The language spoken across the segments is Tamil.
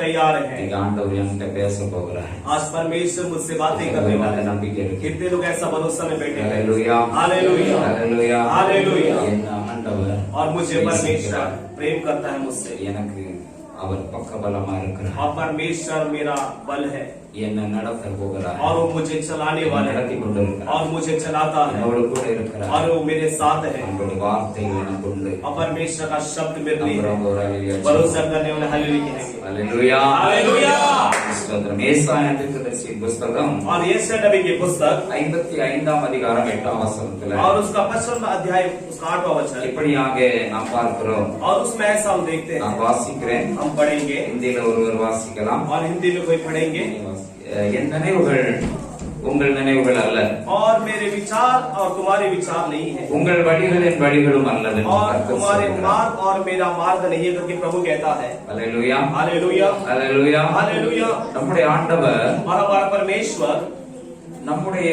तैयार हैं। ஆண்டவர் என்கிட்ட பேச போகிறார். आज परमेश्वर मुझसे बातें करने वाला है। நம்பிக்கை இருக்கு. कितने लोग ऐसा भरोसा में बैठे हैं? Hallelujah hallelujah hallelujah hallelujah. என் ஆண்டவர் और मुझे परमेश्वर प्रेम करता है मुझसे। எனக்கு அவர் பக்கபலமா இருக்கிறார். और परमेश्वर मेरा बल है। என்ன நடத்த போகிறார். और वो मुझे चलाने वाला है நடத்தி கொண்டிருக்கிறார். और मुझे चलाता है என்னோடு கூட இருக்கிறார். और वो मेरे साथ है। அவருடைய வார்த்தைகள் எனக்கு உண்டு. और परमेश्वर का शब्द मेरे लिए है। हालेलुया भरोसा करने वाले हालेलुया कहेंगे। Hallelujah hallelujah. स्तोत्रम. ஏசாயா தீர்க்கதரிசியின் புத்தகம் और यशायाह नबी की पुस्तक 55ஆம் அதிகாரம் 8ஆம் வசனத்திலே और उसका 55वां अध्याय उसका 8वां वचन இப்படியாக நாம் பார்க்கிறோம். और उसमें ऐसा हम देखते हैं। நான் வாசிக்கிறேன். हम पढ़ेंगे இந்தியில ஒருவர் வாசிக்கலாம். और हिंदी में कोई पढ़ेंगे। என் நினைவுகள் உங்கள் நினைவுகள் அல்ல. और मेरे विचार और तुम्हारे विचार नहीं है। உங்கள் वழிகள் என் वழிகளும் அல்ல. और तुम्हारे मार्ग और मेरा मार्ग नहीं है करके प्रभु कहता है। Hallelujah hallelujah hallelujah hallelujah. நம்முடைய ஆண்டவர் और हमारा परमेश्वर நம்முடைய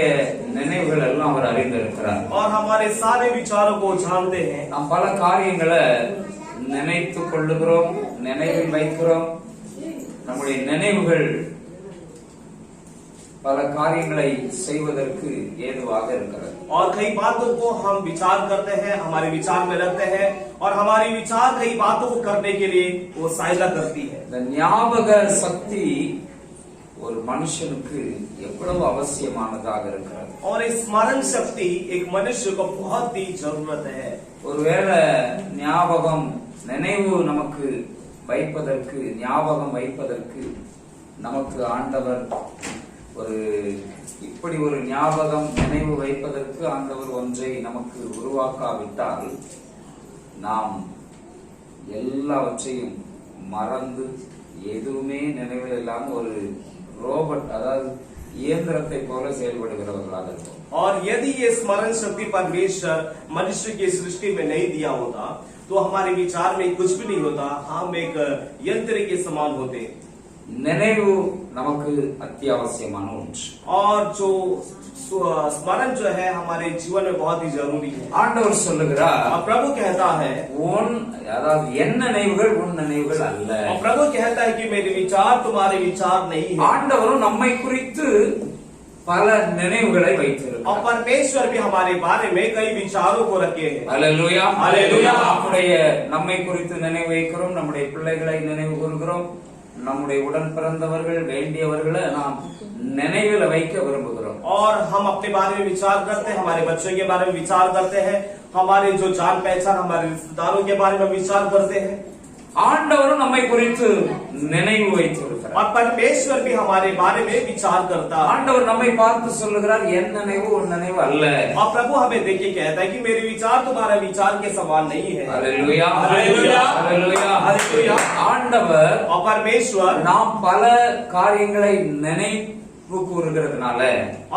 நினைவுகள் எல்லாம் அவர் அறிந்திருக்கிறார். और हमारे सारे विचारों को जानते हैं। நாம் பல காரியங்களை நினைத்துக் கொள்ளுகிறோம், நினைவில் வைக்கிறோம். நம்முடைய நினைவுகள் பல காரியங்களை செய்வதற்கு ஏதுவாக இருக்கிறது. और कई बातों को हम विचार करते हैं, हमारे विचार में रखते हैं और हमारी विचार कई बातों को करने के लिए वो सहायता करती है। இந்த ஞாபக சக்தி ஒரு மனுஷனுக்கு எவ்வளவு அவசியமானதாக இருக்கிறது. और स्मरण शक्ति एक मनुष्य को बहुत ही जरूरत है। ஒருவேளை ஞாபகம் நினைவு நமக்கு வைப்பதற்கு ஞாபகம் வைப்பதற்கு நமக்கு ஆண்டவர் ஒரு இப்படி ஒரு ஞாபகம் நினைவு வைப்பதற்கு ஆண்டவர் ஒன்றை நமக்கு உருவாக்காவிட்டால் நாம் எல்லாவற்றையும் மறந்து எதுவுமே நினைவில் இல்லாம ஒரு ரோபோட் அதாவது இயந்திரத்தை போல செயல்படுகிறவர்களாக இருக்கும். और यदि ये स्मरण शक्ति परमेश्वर मनुष्य की सृष्टि में नहीं दिया होता तो हमारे विचार में कुछ भी नहीं होता, हम एक यंत्र के समान होते। நினைவு நமக்கு அத்தியாவசியமான ஒன்று. और जो स्मरण जो है हमारे जीवन में बहुत ही जरूरी है। ஆண்டவர் சொல்லுகிறார், और प्रभु कहता है உன் அதாவது என் நினைவுகள் உன் நினைவுகள் அல்ல. और प्रभु कहता है कि मेरे विचार तुम्हारे विचार नहीं है। ஆண்டவரும் நம்மை குறித்து பல நினைவுகளை வைத்திருக்கிறார். और परमेश्वर भी हमारे बारे में कई विचारों को रखे हैं। Hallelujah hallelujah. நம்மை குறித்து நினைவு வைக்கிறோம், நம்முடைய பிள்ளைகளை நினைவு கூறுகிறோம், நம்முடைய உடன் பிறந்தவர்கள் வேண்டியவர்களை நாம் நினைவில் வைக்க விரும்புகிறோம். और हम अपने बारे में विचार करते हैं, हमारे बच्चों के बारे में विचार करते हैं, हमारे जो जान पहचान हमारे रिश्तेदारों के बारे में विचार करते हैं। ஆண்டவரும் நம்மை குறித்து நினைவு வைத்திருக்கிறார். और परमेश्वर भी हमारे बारे में विचार करता है। ஆண்டவர் நம்மை பார்த்து சொல்லுகிறார், என் நினைவு உன் நினைவு அல்ல. और प्रभु हमें देख के कहता है कि मेरे विचार तुम्हारा विचार के समान नहीं है। Hallelujah hallelujah hallelujah hallelujah. ஆண்டவர் और परमेश्वर நாம் பல காரியங்களை நினைவு கூறுகிறதுனால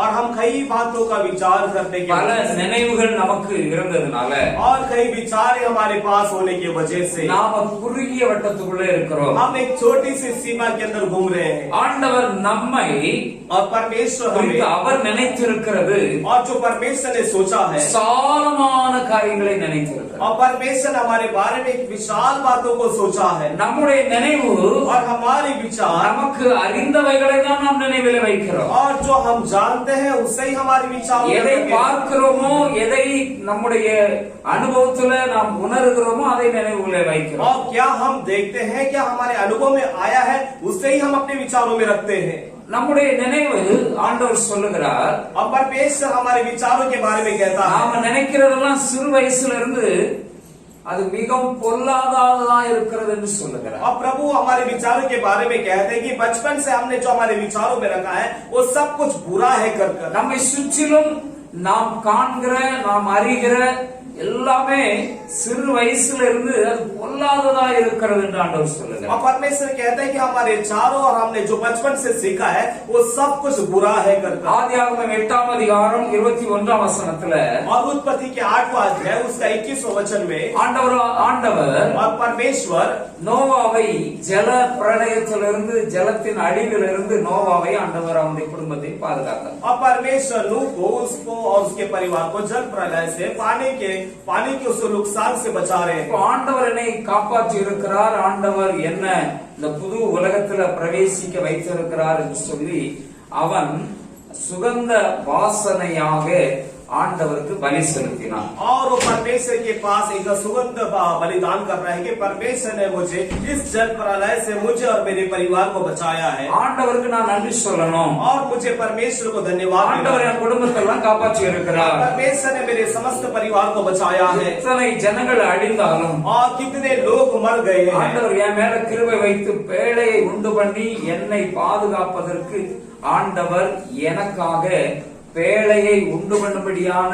और हम कई बातों का विचार करने के பல நினைவுகள் நமக்கு இருந்ததுனால और कई विचार हमारे पास होने की वजह से நாம குறுகிய வட்டத்துக்குள்ளே இருக்கிறோம். हम एक छोटी सी सीमा के अंदर घूम रहे हैं। ஆண்டவர் நம்மை और परमेश्वर हमें அவர் நினைத்திருக்கிறது और जो परमेश्वर ने सोचा है விசாலமான காரியங்களை நினைத்திருக்கிறார். और परमेश्वर हमारे बारे में एक विशाल बातों को सोचा है। நம்முடைய நினைவு और हमारे विचार நமக்கு அறிந்தவைகளை தான் நாம் நினைவில் வைக்கிறோம். और जो हम जानते हैं उससे ही हमारे विचार எதை பார்க்கிறோமோ எதை நம்முடைய அனுபவத்துல நாம் உணர்கிறோமோ அதை நினைவுகளை வைக்கிறோம். और क्या हम देखते हैं, क्या हमारे अनुभव में आया है उससे ही हम अपने विचारों में रखते हैं। நம்முடைய நினைவு ஆண்டவர் சொல்லுகிறார், और परमेश्वर हमारे विचारों के बारे में कहता है நாம நினைக்கிறதெல்லாம் சிறு வயசுல இருந்து அது மிகவும் பொல்லாததா இருக்கிறது என்று சொல்லுகிறார். और प्रभु हमारे विचारों के बारे में कहते हैं कि बचपन से हमने जो हमारे विचारों में रखा है वो सब कुछ बुरा है कर நம்மை சுற்றிலும் நாம் காண்கிற நாம் அறிகிற எல்லாமே சிறு வயசுல இருந்து அது பொல்லாததா இருக்கிறது என்று ஆண்டவர் சொல்லுகிறார். और परमेश्वर कहता है कि हमारे चारों और हमने जो बचपन से सीखा है वो सब कुछ बुरा है कर ஆதியாகமம் 8ஆம் அதிகாரம் 21ஆம் வசனத்துல और उत्पत्ति के 8वां अध्याय उसका 21वां वचन में ஆண்டவர் और परमेश्वर நோவாவை ஜல பிரளயத்திலிருந்து ஜலத்தின் அழிவிலிருந்து நோவாவை ஆண்டவர் அவனுடைய குடும்பத்தை பாதுகாத்தார். और परमेश्वर नूह को उसको और उसके परिवार को जल प्रलय से पानी के पानी के उस नुकसान से बचा रहे हैं। ஆண்டவர் என்னை காப்பாற்றி இருக்கிறார், ஆண்டவர் என்ன இந்த புது உலகத்துல பிரவேசிக்க வைத்திருக்கிறார் என்று சொல்லி அவன் சுகந்த வாசனையாக ஆண்டவருக்கு பலி செலுத்தினான். और वो परमेश्वर के पास एक सुगंध बलिदान कर रहा है कि परमेश्वर ने मुझे इस जल प्रलय से मुझे और मेरे परिवार को बचाया है, ஆண்டவருக்கு நான் நன்றி சொல்லணும். और मुझे परमेश्वर को धन्यवाद देना ஆண்டவர் है। என் குடும்பத்தை எல்லாம் காப்பாற்றி இருக்கிறார். परमेश्वर ने मेरे समस्त परिवार को बचाया है। எத்தனை ஜனங்கள் அழிந்தாலும் और कितने लोग मर गए हैं, ஆண்டவர் என் மேல கிருபை வைத்து பேழையை உண்டு பண்ணி என்னை பாதுகாப்பதற்கு ஆண்டவர் எனக்காக பேழையை உண்டு பண்ணும்படியான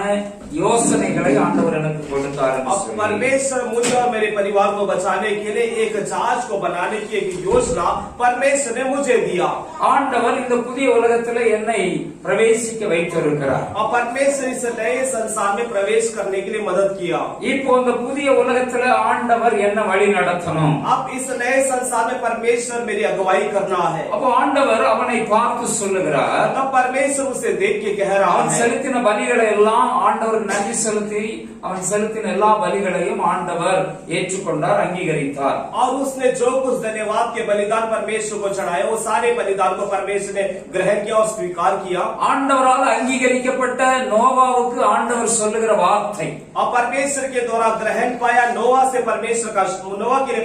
யோசனைகளை ஆண்டவர் எனக்கு கொடுத்தார். अब परमेश्वर मुझे और मेरे परिवार को बचाने के लिए एक जहाज को बनाने की एक योजना परमेश्वर ने मुझे दिया। ஆண்டவர் இந்த புதிய உலகத்துல என்னை பிரவேசிக்க வைத்திருக்கிறார். और परमेश्वर इस नए संसार में प्रवेश करने के लिए मदद किया। இப்போ இந்த புதிய உலகத்துல ஆண்டவர் என்ன வழி நடத்தணும். अब इस नए संसार में परमेश्वर मेरी अगुवाई करना है। அப்போ ஆண்டவர் அவனை பார்த்து சொல்லுகிறார், तब परमेश्वर उसे देख के कह रहा அவன் है, செலுத்தின பலிகளை எல்லாம் ஆண்டவர் நன்றி செலுத்தி அவன் செலுத்தின எல்லா பலிகளையும் ஆண்டவர் ஏற்றுக்கொண்டார், அங்கீகரித்தார். और उसने जो कुछ धन्यवाद के बलिदान परमेश्वर को चढ़ाए वो सारे बलिदान को परमेश्वर ने ग्रहण किया और स्वीकार किया। ஆண்டவரால் அங்கீகரிக்கப்பட்ட நோவாவுக்கு ஆண்டவர் சொல்லுகிற வார்த்தை, और परमेश्वर के द्वारा ग्रहण पाया नोवा के लिए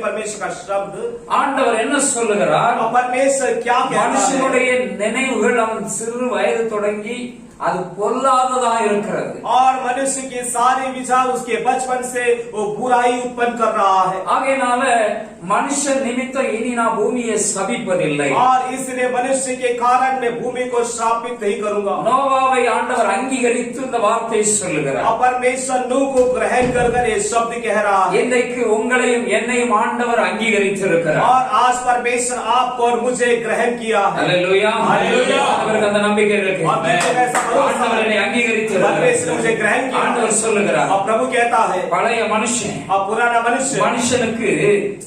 परमेश्वर का शब्द, ஆண்டவர் என்ன சொல்லுகிறார்? और परमेश्वर क्या कहता है, மனுஷனுடைய நினைவுகள் அவன் சிறு வயது தொடங்கி அது பொல்லாததா இருக்கிறது. और मनुष्य के सारे विचार उसके बचपन से वो बुराई उत्पन्न कर रहा है। ஆகையினால மனுஷன் நிமித்தம் இனி நான் பூமியை சபிப்பதில்லை. और इसलिए मनुष्य के कारण मैं भूमि को श्रापित नहीं करूंगा। நோவாவை ஆண்டவர் அங்கீகரித்து இந்த வார்த்தை சொல்லுகிறார். और परमेश्वर नूह को ग्रहण कर ये शब्द कह रहा है। இன்றைக்கு உங்களையும் என்னையும் ஆண்டவர் அங்கீகரித்திருக்கிறார். और आज परमेश्वर आपको और मुझे ग्रहण किया है। ஹல்லேலூயா, ஹல்லேலூயா. அவருக்கு அந்த நம்பிக்கை இருக்கு. और मुझे ऐसा भरोसा ஆண்டவர் है, என்னை அங்கீகரித்திருக்கிறார். परमेश्वर मुझे ग्रहण किया। ஆண்டவர் சொல்லுகிறார், और प्रभु कहता है, பழைய மனுஷன் और पुराना मनुष्य, மனுஷனுக்கு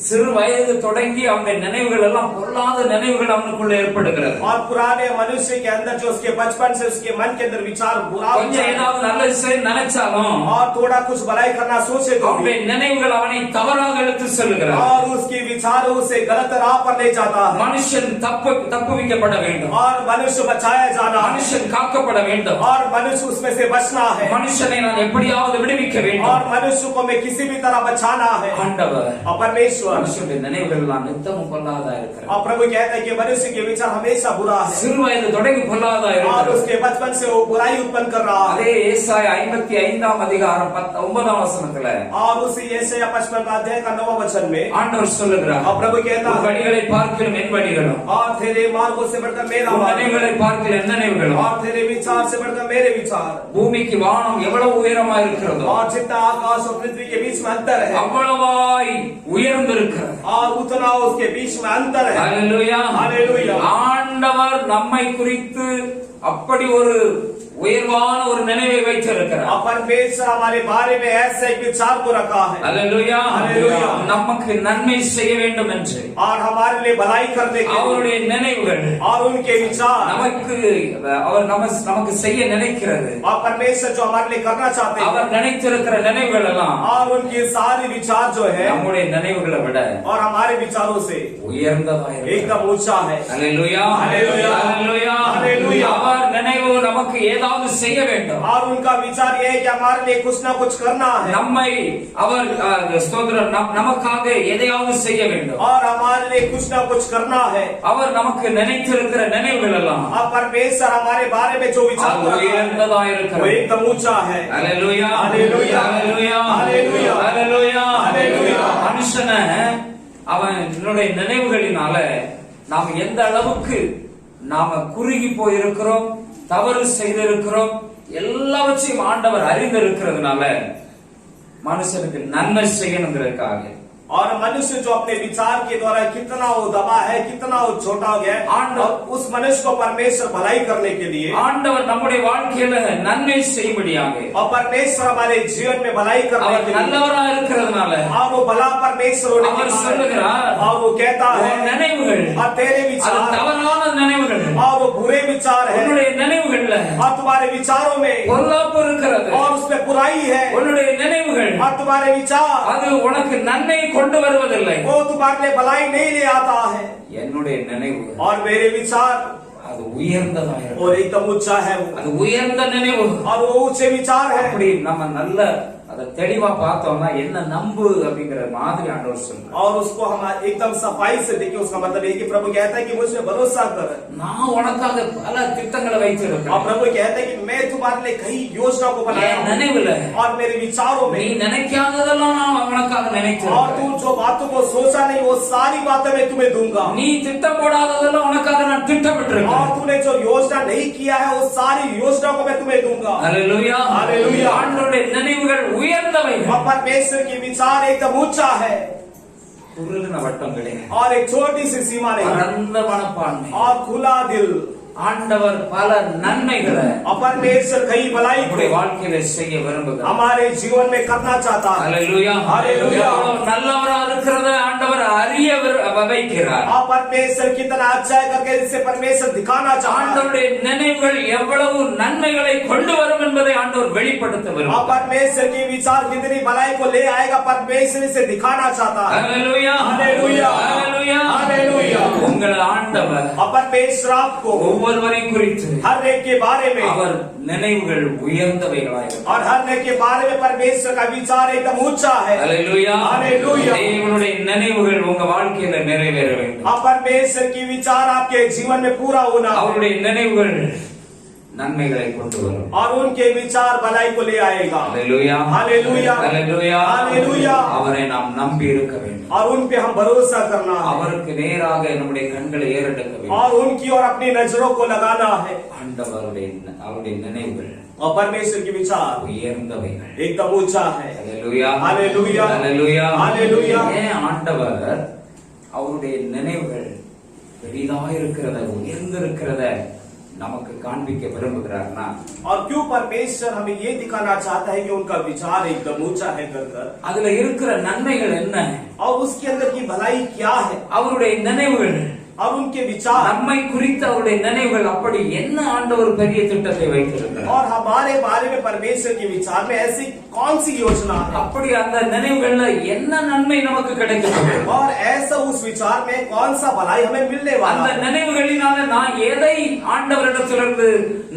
சிறு வயது தொடங்கி அவனுடைய நினைவுகள் எல்லாம் பொல்லாத நினைவுகள் அவனுக்குள்ள ஏற்படுகிறது. और पुराने मनुष्य के अंदर जो उसके बचपन से उसके मन के अंदर विचार बुरा கொஞ்சம் ஏதாவது நல்லது செய்ய நினைச்சாலும் और थोड़ा कुछ भलाई करना सोचे तो அவனுடைய நினைவுகள் அவனை தவறாக எடுத்து செல்லுகிறார். और उसके विचार उसे गलत राह पर ले जाता है। மனுஷன் தப்புவிக்கப்பட வேண்டும், और मनुष्य बचाया जाना है, மனுஷன் காக்கப்பட வேண்டும், और मनुष्य उसमें से बचना है, மனுஷனை நான் எப்படியாவது விடுவிக்க வேண்டும். और मनुष्य को मैं किसी भी तरह बचाना है। ஆண்டவர் और परमेश्वर மனுஷனுடைய நினைவுகள் எல்லாம் நித்தமும் பொல்லாதா இருக்கிறது. और प्रभु कहता है कि मनुष्य के विचार हमेशा बुरा है, சிறு வயது தொடங்கி பொல்லாதா और இருக்கிறது. उसके बचपन से वो बुराई उत्पन्न कर रहा है। அதே ஏசாயா 55 அதிகாரம் 9 வசனத்துல और उसी यशायाह 55 अध्याय का 9वां वचन में ஆண்டவர் சொல்லுகிறார், और प्रभु कहता உன் है, வழிகளை பார்க்கிலும் என் வழிகளும், और तेरे मार्गों से बढ़कर मेरा உன் मार्ग, நினைவுகளை பார்க்கிலும் என் நினைவுகளும், और तेरे विचार से बढ़कर मेरे विचार, பூமிக்கு வானம் எவ்வளவு உயரமா இருக்கிறதோ और जितना आकाश और पृथ्वी के बीच में अंतर है அவ்வளவாய் உயர்ந்திருக்கிறது. और उतना उसके बीच में अंतर है। ஹல்லேலூயா. ஹல்லேலூயா. ஆண்டவர் நம்மை குறித்து அப்படி ஒரு உயர்வான ஒரு நினைவை வைத்திருக்கிறார். और परमेश्वर हमारे बारे में ऐसे एक विचार को रखा है। ஹல்லேலூயா. ஹல்லேலூயா. நமக்கு நன்மை செய்ய வேண்டும் என்று और हमारे लिए भलाई करने के लिए அவருடைய நினைவுகள் और उनके विचार நமக்கு அவர் நமக்கு செய்ய நினைக்கிறது. और परमेश्वर जो हमारे लिए करना चाहते हैं அவர் நினைத்திருக்கிற நினைவுகள் எல்லாம் और उनके सारे विचार जो है நம்முடைய நினைவுகளை விட और हमारे विचारों से உயர்ந்ததா இருக்கிறது. एकदम ऊंचा है। ஹல்லேலூயா. ஹல்லேலூயா. ஹல்லேலூயா. ஹல்லேலூயா. அவர் நினைவு நமக்கு ஏதாவது செய்ய வேண்டும். और उनका विचार ये है कि हमारे लिए कुछ ना कुछ करना है நம்மை அவர் ஸ்தோத்திரம் நமக்காக எதையாவது செய்ய வேண்டும். और हमारे लिए कुछ ना कुछ करना है। அவர் நமக்கு நினைத்திருக்கிற நினைவுகள் எல்லாம் और परमेश्वर हमारे बारे में जो विचार அது कर रहा है உயர்ந்ததா वो இருக்கிறது. एकदम ऊंचा है। ஹல்லேலூயா. ஹல்லேலூயா. ஹல்லேலூயா. ஹல்லேலூயா. ஹல்லேலூயா. ஹல்லேலூயா. மனுஷனை அவனுடைய நினைவுகளினால நாம் எந்த அளவுக்கு நாம குறுகி போயிருக்கிறோம், தவறு செய்திருக்கிறோம், எல்லாவற்றையும் ஆண்டவர் அறிந்திருக்கிறதுனால மனுஷனுக்கு நன்மை செய்யணுங்கிறதுக்காக और मनुष्य जो अपने विचार के द्वारा कितना वो दबा है, कितना वो छोटा हो गया है, और उस मनुष्य को परमेश्वर भलाई करने के लिए ஆண்டவர் நம்முடைய வாழ்க்கையில நன்மை செய்யும்படியாக और परमेश्वर हमारे जीवन में भलाई करने அவர் के लिए நல்லவரா இருக்கிறதுனால और वो भला परमेश्वर होने के அவர் कारण சொல்லுகிறார் और वो कहता है உன் நினைவுகள் और तेरे அது विचार தவறான நினைவுகள் और वो बुरे विचार है உன்னுடைய நினைவுகள்ல और तुम्हारे विचारों में பொல்லாப்பு இருக்கிறது और उसमें बुराई है உன்னுடைய நினைவுகள் और तुम्हारे विचार அது உனக்கு நன்மை கொண்டு வருவதில்லை वो तुम्हारे लिए भलाई नहीं ले आता है என்னுடைய நினைவுகள் और मेरे विचार அது உயர்ந்ததா இருக்கும் और एकदम ऊंचा है वो அது உயர்ந்த நினைவு और वो ऊंचे विचार है அப்படி நம்ம நல்ல அத தெளிவா பார்த்தோம்னா என்ன நம்பு அப்படிங்கிற மாதிரி ஆண்டவர் சொல்றார் और उसको हम एकदम सफाई से देखिए उसका मतलब ये कि प्रभु कहता है कि मुझे भरोसा कर நான் உனக்காக பல திட்டங்களை और வைத்திருக்கேன் प्रभु कहता है कि मैं तुम्हारे लिए कई योजना को बनाया என் हूं நினைவுல और मेरे विचारों நீ में நினைக்காததெல்லாம் நான் உனக்காக और நினைச்சிருக்கேன் तू जो बातों को सोचा नहीं वो सारी बातें मैं तुम्हें दूंगा நீ திட்டம் போடாததெல்லாம் உனக்காக நான் திட்டமிட்டிருக்கேன் और तूने जो योजना नहीं किया है वो सारी योजना को मैं तुम्हें दूंगा ஹalleluya ஹalleluya ஆண்டவருடைய நினைவுகள் உயர்ந்தவைகள் और परमेश्वर की विचार एकदम ऊंचा है குறுகின வட்டம் கிடையாது और एक छोटी सी सीमा नहीं பரந்த மனப்பான்மை और खुला दिल ஆண்டவர் பல நன்மைகளை और परमेश्वर कई भलाई நம்முடைய को வாழ்க்கையில செய்ய விரும்புகிறார் हमारे जीवन में करना चाहता है ஹalleluya ஹalleluya நல்லவரா இருக்கிறத ஆண்டவர் அறிய வைக்கிறார் और परमेश्वर कितना अच्छा है करके इससे परमेश्वर दिखाना चाहता है ஆண்டவருடைய நினைவுகள் எவ்வளவு நன்மைகளை கொண்டு வரும் என்பதை ஆண்டவர் வெளிப்படுத்த और விரும்புகிறார் परमेश्वर की विचार कितनी भलाई को ले आएगा परमेश्वर इसे दिखाना चाहता है ஹalleluya ஹalleluya ஹalleluya ஹalleluya உங்கள் ஆண்டவர் और परमेश्वर आपको ஒவ்வொருவரையும் குறித்து हर एक के बारे में அவர் நினைவுகள் உயர்ந்தவைகளாயிருக்கிறது और हर एक के बारे में परमेश्वर का विचार एकदम ऊंचा है ஹalleluya ஹalleluya தேவனுடைய நினைவுகள் உங்க வாழ்க்கையில நிறைவேற வேண்டும் और परमेश्वर की विचार आपके जीवन में पूरा होना அவருடைய நினைவுகள் நன்மைகளை கொண்டு வரும் और उनके विचार भलाई को ले आएगा ஹalleluya ஹalleluya ஹalleluya ஹalleluya அவரை நாம் நம்பி இருக்க வேண்டும் और उन पे हम भरोसा करना है அவருக்கு நேராக நம்முடைய கண்களை ஏறெடுக்க வேண்டும் और उनकी और अपनी नजरों को लगाना है ஆண்டவருடைய அவருடைய நினைவுகள் और परमेश्वर की विचार உயர்ந்தவைகள் एकदम ऊंचा है ஹalleluya ஹalleluya ஹalleluya ஹalleluya ஏன் ஆண்டவர் அவருடைய நினைவுகள் பெரிதாக இருக்கிறத உயர்ந்திருக்கிறத நமக்கு காண்பிக்க விரும்புகிறார்னா और क्यों परमेश्वर हमें ये दिखाना चाहता है कि उनका विचार एकदम ऊंचा है कर அதுல இருக்கிற நன்மைகள் என்ன और उसके अंदर की भलाई क्या है அவருடைய நினைவுகள் और उनके विचार நம்மை குறித்த அவருடைய நினைவுகள் அப்படி என்ன ஆண்டவர் பெரிய திட்டத்தை வைத்திருக்கிறார் और हमारे बारे में परमेश्वर के विचार में ऐसी कौन सी योजना है அப்படி அந்த நினைவுகள்ல என்ன நன்மை நமக்கு கிடைக்கும் और ऐसा उस विचार में कौन सा भलाई हमें मिलने वाला அந்த है நினைவுகளினால நான் எதை ஆண்டவரிடத்திலிருந்து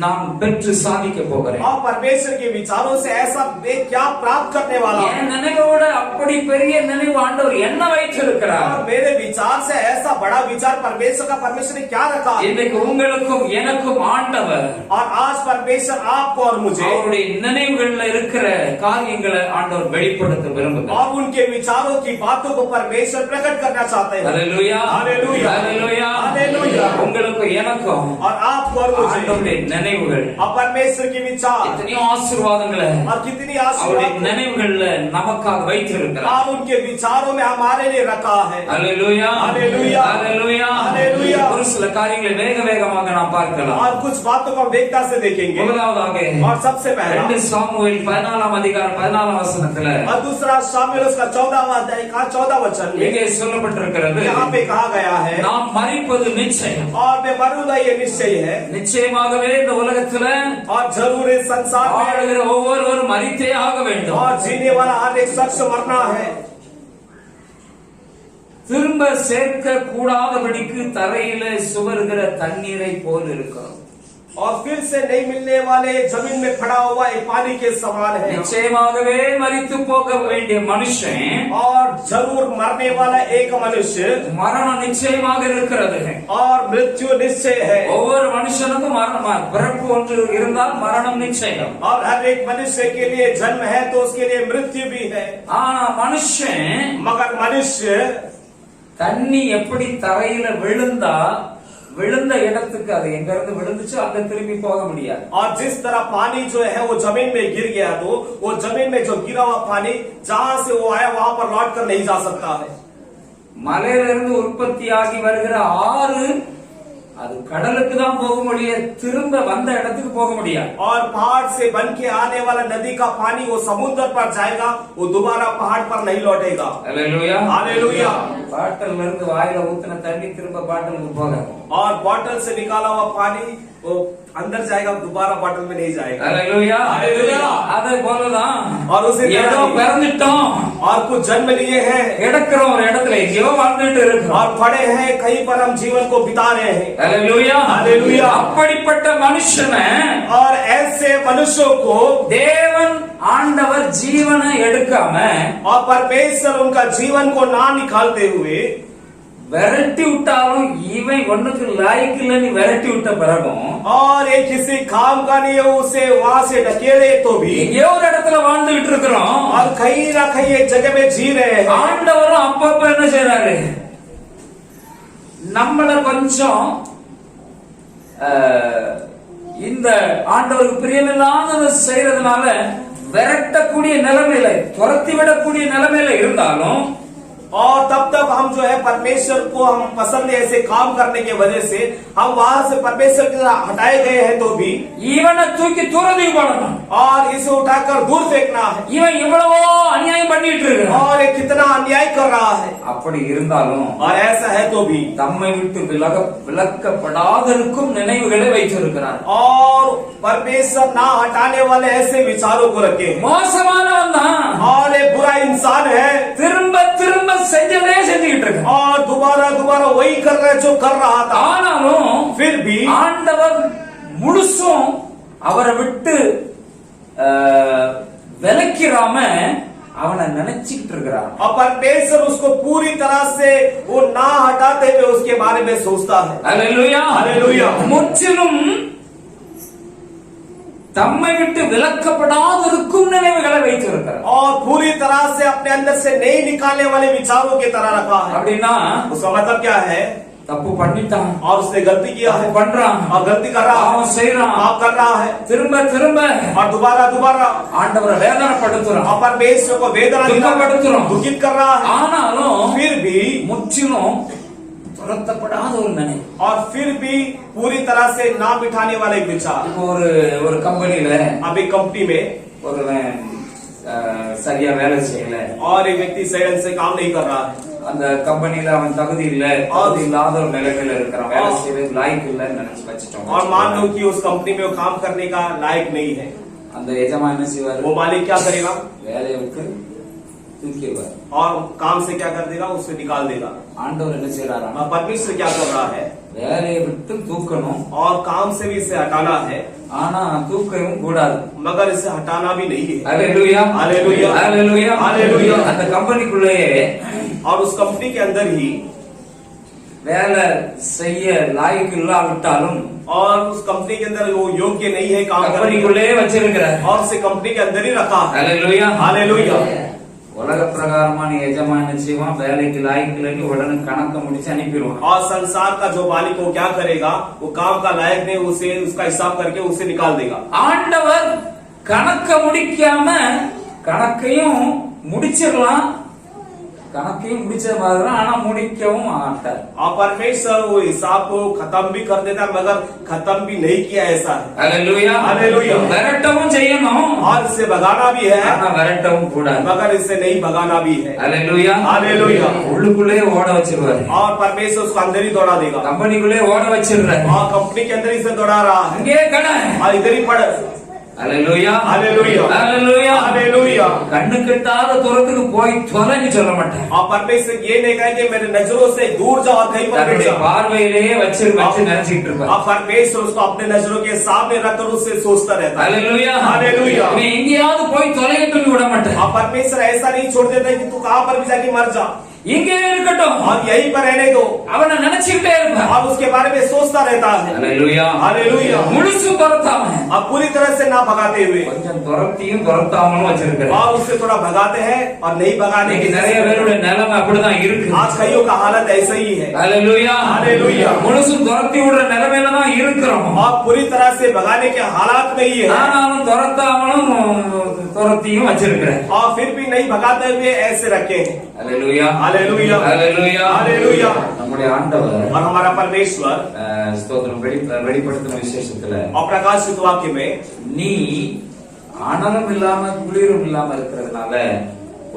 நான் பெற்று சாதிக்க போகிறேன் और परमेश्वर के विचारों से ऐसा मैं क्या प्राप्त करने वाला हूं என் நினைவோட அப்படி பெரிய நினைவு ஆண்டவர் என்ன வைத்திருக்கிறார் और मेरे विचार से ऐसा बड़ा विचार परमेश्वर का परमेश्वर ने क्या रखा है இன்னைக்கு உங்களுக்கும் எனக்கும் ஆண்டவர் और आज परमेश्वर आपको और मुझे அவருடைய நினைவுகள்ல இருக்கிற காரியங்களை ஆண்டவர் வெளிப்படுத்த விரும்புகிறார் और उनके विचारों की बातों को परमेश्वर प्रकट करना चाहते हैं ஹalleluya ஹalleluya ஹalleluya ஹalleluya உங்களுக்கும் எனக்கும் और आपको और मुझे ஆண்டவருடைய நினைவுகள் और परमेश्वर की विचार எத்தனையோ ஆசீர்வாதங்களை और कितनी அவருடைய आशीर्वाद நினைவுகள்ல நமக்காக வைத்திருக்கிறார் और उनके विचारों में हमारे लिए रखा है ஹalleluya ஹalleluya ஹalleluya ஹalleluya ஒரு சில காரியங்களை வேகமாக நாம் பார்க்கலாம் और कुछ बातों को हम वेगता से देखेंगे முதலாவதாக और सबसे पहला 2 சாமுவேல் 14 அதிகாரம் 14 வசனத்துல और दूसरा शामिल उसका 14वां अध्याय का 14 वचन में இங்கே சொல்லப்பட்டிருக்கிறது यहाँ पे कहा गया है நாம் மரிப்பது நிச்சயம் और मैं मरूंगा ये निश्चय है நிச்சயமாகவே இந்த உலகத்துல और जरूर इस संसार में வாழ்கிற ஒவ்வொருவரும் மரித்தே ஆக வேண்டும் और जीने वाला हर एक शख्स मरना है திரும்ப சேர்க்க கூடாதபடிக்கு தரையில சுவருகிற தண்ணீரை போல் இருக்கும் और फिर से नहीं मिलने वाले जमीन में खड़ा हुआ एक पानी के समान है நிச்சயமாகவே மரித்து போக வேண்டிய மனுஷன் और जरूर मरने वाला एक मनुष्य மரணம் நிச்சயமாக இருக்கிறது और मृत्यु निश्चय है ஒவ்வொரு மனுஷனுக்கும் மரணம் பிறப்பு ஒன்று இருந்தால் மரணம் நிச்சயம் और हर एक मनुष्य के लिए जन्म है तो उसके लिए मृत्यु भी है ஆனா மனுஷன் मगर मनुष्य தண்ணி எப்படி தரையில விழுந்தா விழுந்த இடத்துக்கு அது எங்க இருந்து விழுந்துச்சோ அங்க திரும்பி போக முடியாது. और जिस तरह पानी जो है वो जमीन में गिर गया तो वो जमीन में जो गिरा हुआ पानी जहां से वो आया वहां पर लौट कर नहीं जा सकता है. மலையிலிருந்து உற்பத்தியாகி வருகிற ஆறு அது கடலுக்கு தான் போக முடியும், திரும்ப வந்த இடத்துக்கு போக முடியாது. और पहाड़ से बन के आने वाला नदी का पानी वो समुद्र पर जाएगा, वो दोबारा पहाड़ पर नहीं लौटेगा. Hallelujah hallelujah. பாட்டில் இருந்து வாயில ஊத்தின தண்ணி திரும்ப பாட்டிலுக்கு போகாது. और बॉटल से निकाला हुआ पानी वो अंदर जाएगा, दोबारा बॉटल में नहीं जाएगा. हालेलुया. हालेलुया. அதே போலதான் और उसे ஏதோ பிறந்துட்டோம், और कुछ जन्म लिए हैं, கிடக்கிறோம் ஒரு இடத்துல, எங்கேயோ வாழ்ந்துட்டு இருக்கோம், और पड़े हैं कहीं पर हम जीवन को बिता रहे हैं. हालेलुया. हालेलुया. அப்படிப்பட்ட மனுஷனை और ऐसे मनुष्यों को தேவன் ஆண்டவர் ஜீவனை எடுக்காம और परमेश्वर उनका जीवन को ना निकालते हुए விரட்டி விட்டாலும் இவன் ஒண்ணுக்கு லாய்க்கு இல்லைன்னு விரட்டி விட்ட பிறகும் और एक किसी काम का नहीं है उसे वहां से ढकेले तो भी எங்கேயோ ஒரு இடத்துல வாழ்ந்துகிட்டு இருக்கிறோம். और कहीं ना कहीं एक जगह में जी रहे हैं. ஆண்டவரும் அப்பப்ப என்ன செய்யறாரு, நம்மள கொஞ்சம் இந்த ஆண்டவருக்கு பிரியமில்லாத செய்யறதுனால விரட்டக்கூடிய நிலைமையில, துரத்தி விடக்கூடிய நிலைமையில இருந்தாலும் और तब तक हम जो है परमेश्वर को हम पसंद है ऐसे काम करने की वजह से हम वहां से परमेश्वर के हटाए गए हैं तो भी இவனை தூக்கி தூரதி போடணும். और इसे उठाकर दूर फेंकना है. இவன் இவ்வளவோ அநியாயம் பண்ணிட்டு இருக்கான், और ये कितना अन्याय कर रहा है. அப்படி இருந்தாலும் और ऐसा है तो भी தம்மை விட்டு விலக்கப்படாதருக்கும் நினைவுகளை வைத்திருக்கிறார். और परमेश्वर ना हटाने वाले ऐसे विचारों को रखे हैं. மோசமானவன் தான், और एक बुरा इंसान है திரும்ப திரும்ப செஞ்சதே செஞ்சுக்கிட்டு இருக்கான். और दोबारा दोबारा वही कर रहा है जो कर रहा था. ஆனாலும் फिर भी ஆண்டவர் முழுசும் அவரை விட்டு விலக்கிராம அவனை நினைச்சுக்கிட்டு இருக்கிறான். और परमेश्वर उसको पूरी तरह से वो ना हटाते हुए उसके बारे में सोचता है. அல்லேலூயா. அல்லேலூயா. முற்றிலும் தம்மை விட்டு விலக்கப்படாதிருக்கும் நினைவுகளை வைத்திருக்கிறார். और पूरी तरह से अपने अंदर से नहीं निकालने वाले विचारों की तरह रखा है. அப்படின்னா उसका मतलब क्या है? தப்பு பண்ணிட்டான், और उसने गलती किया है பண்றான், और गलती कर रहा है, அவன் செய்யறான், पाप कर रहा है திரும்ப திரும்ப और दोबारा दोबारा ஆண்டவரை வேதனைப்படுத்துறான், और परमेश्वर को वेदना दुखப்படுத்துறான், दुखित कर रहा है. ஆனாலும் फिर भी முற்றிலும் துரத்தப்படாத ஒரு நினைவு. और फिर भी पूरी तरह से ना बिठाने वाले विचार. இப்போ ஒரு கம்பெனில अभी कंपनी में ஒருவன் சரியா வேலை செய்யல, और एक व्यक्ति सही ढंग से काम नहीं कर रहा है அந்த கம்பெனில அவன் தகுதி இல்ல, தகுதி இல்லாத ஒரு நிலைமையில இருக்கிறான், வேலை செய்யறது லாய்க்கு இல்லன்னு நினைச்சு வச்சுட்டோம். और मान लो कि उस कंपनी में वो काम करने का लायक नहीं है. அந்த எஜமான் என்ன செய்வாரு, वो मालिक क्या करेगा? வேலையை விட்டு தூக்கிடுவார். और काम से क्या कर देगा? उससे निकाल देगा. ஆண்டவர் என்ன செய்யறாரா, और परमेश्वर क्या कर रहा है? வேலையை விட்டு தூக்கணும், और काम से भी इसे हटाना है, ஆனா தூக்கவும் கூடாது. मगर इसे हटाना भी नहीं है. அல்லேலூயா. அல்லேலூயா. அல்லேலூயா. அல்லேலூயா. அந்த கம்பெனிக்குள்ளேயே और उस कंपनी के अंदर ही வேலை செய்ய லாய்க்கு இல்லாவிட்டாலும் और उस कंपनी के अंदर वो योग्य नहीं है काम करने கம்பெனிக்குள்ளே வச்சிருக்கிறார். और उसे कंपनी के अंदर ही रखा है. அல்லேலூயா. हालेलुया. உலக பிரகாரமான எஜமான் என்ன செய்வான், வேலைக்கு லாய்க்கு இல்லைன்னு உடனே கணக்க முடிச்சு அனுப்பிடுவான். और संसार का जो मालिक वो क्या करेगा? वो काम का लायक नहीं, उसे उसका हिसाब करके उसे निकाल देगा. ஆண்டவர் கணக்க முடிக்காம கணக்கையும் முடிச்சிடலாம், கணக்கையும் முடிச்ச மாதிரி, ஆனா முடிக்கவும் மாட்டார். और परमेश्वर वो हिसाब को खत्म भी कर देता है मगर खत्म भी नहीं किया ऐसा है. அல்லேலூயா. அல்லேலூயா. விரட்டவும் செய்யணும், और इसे भगाना भी है ஆனா விரட்டவும் கூடாது. मगर इसे नहीं भगाना भी है. அல்லேலூயா. हालेलुया. உள்ளுக்குள்ளே ஓட வச்சிருவாரு, और परमेश्वर उसको अंदर ही दौड़ा देगा. கம்பெனிக்குள்ளே ஓட வச்சிடுறாரு, और कंपनी के अंदर ही से दौड़ा रहा है அங்கே கடை. और इधर ही पड़. அல்லேலூயா. हालेलुया. அல்லேலூயா. हालेलुया. கண்ணு கெட்டாத தூரத்துக்கு போய் தொலைன்னு சொல்ல மாட்டேன், और परमेश्वर ये नहीं कहे कि मेरे नजरों से दूर जाओ और कहीं पर बैठ தன்னுடைய जाओ. பார்வையிலேயே வச்சு நினைச்சிட்டு இருப்பார். और परमेश्वर उसको अपने नजरों के सामने रखकर उससे सोचता रहता है. அல்லேலூயா. हालेलुया. இவன் எங்கேயாவது போய் தொலையட்டும் விட மாட்டேன். और परमेश्वर ऐसा नहीं छोड़ देता कि तू कहां पर भी जाके मर जा. இங்கே இருக்கட்டும், और यहीं पर रहने दो, அவனை நினைச்சுக்கிட்டே இருப்பான். और उसके बारे में सोचता रहता है। ஹalleluya, हालेलुया। முழுசு துரத்தாம, अब पूरी तरह से ना भगाते हुए, கொஞ்சம் துரத்தியும் துரத்தாமலும் வச்சிருக்கிறேன். और उससे थोड़ा भगाते हैं और नहीं भगाने की। நிறைய பேருடைய நிலைமை அப்படிதான் இருக்கு. आज कईयों का हालत ऐसा ही है। ஹalleluya, हालेलुया। முழுசு துரத்தி விடுற நிலைமையில தான் இருக்கிறோம். और पूरी तरह से भगाने के हालात में ही है, ஆனாலும் துரத்தாமலும் துரத்தியும் வச்சிருக்கிறேன். और फिर भी नहीं भगाते हुए ऐसे रखे हैं। ஹalleluya, हालेलुया, ஹalleluya, हालेलुया। நம்முடைய ஆண்டவர் और हमारा परमेश्वर ஸ்தோத்திரம் வெளிப்படுத்தின விசேஷத்துல और प्रकाशित वाक्य में, நீ அனலும் இல்லாம குளிரும் இல்லாம இருக்கிறதுனால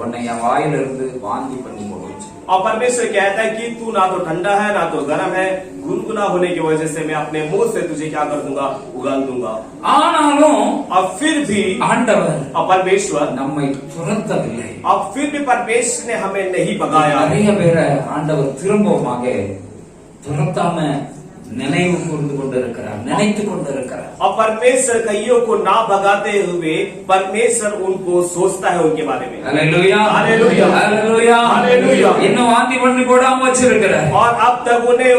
உன்னை என் வாயிலிருந்து வாந்தி பண்ணி போடுச்சு. और परमेश्वर कहता है कि तू ना तो ठंडा है ना तो गर्म है, गुनगुना होने की वजह से मैं अपने मुंह से तुझे क्या कर दूंगा, उगाल दूंगा। ஆனாலும் और फिर भी ஆண்டவர் और परमेश्वर, நம்மை துரத்தவில்லை. और फिर भी परमेश्वर ने हमें नहीं भगाया। நிறைய பேரை ஆண்டவர் திரும்பவுமாக துரத்தாம நினைவு கூர்ந்து கொண்டிருக்கிறார், நினைத்து கொண்டிருக்கிறார். और परमेश्वर कईयों को ना भगाते हुए परमेश्वर उनको सोचता है उनके बारे में। Hallelujah, hallelujah, hallelujah, hallelujah. இன்னும் வாந்தி பண்ணி போடாம வச்சிருக்கிறார். और अब तक उन्हें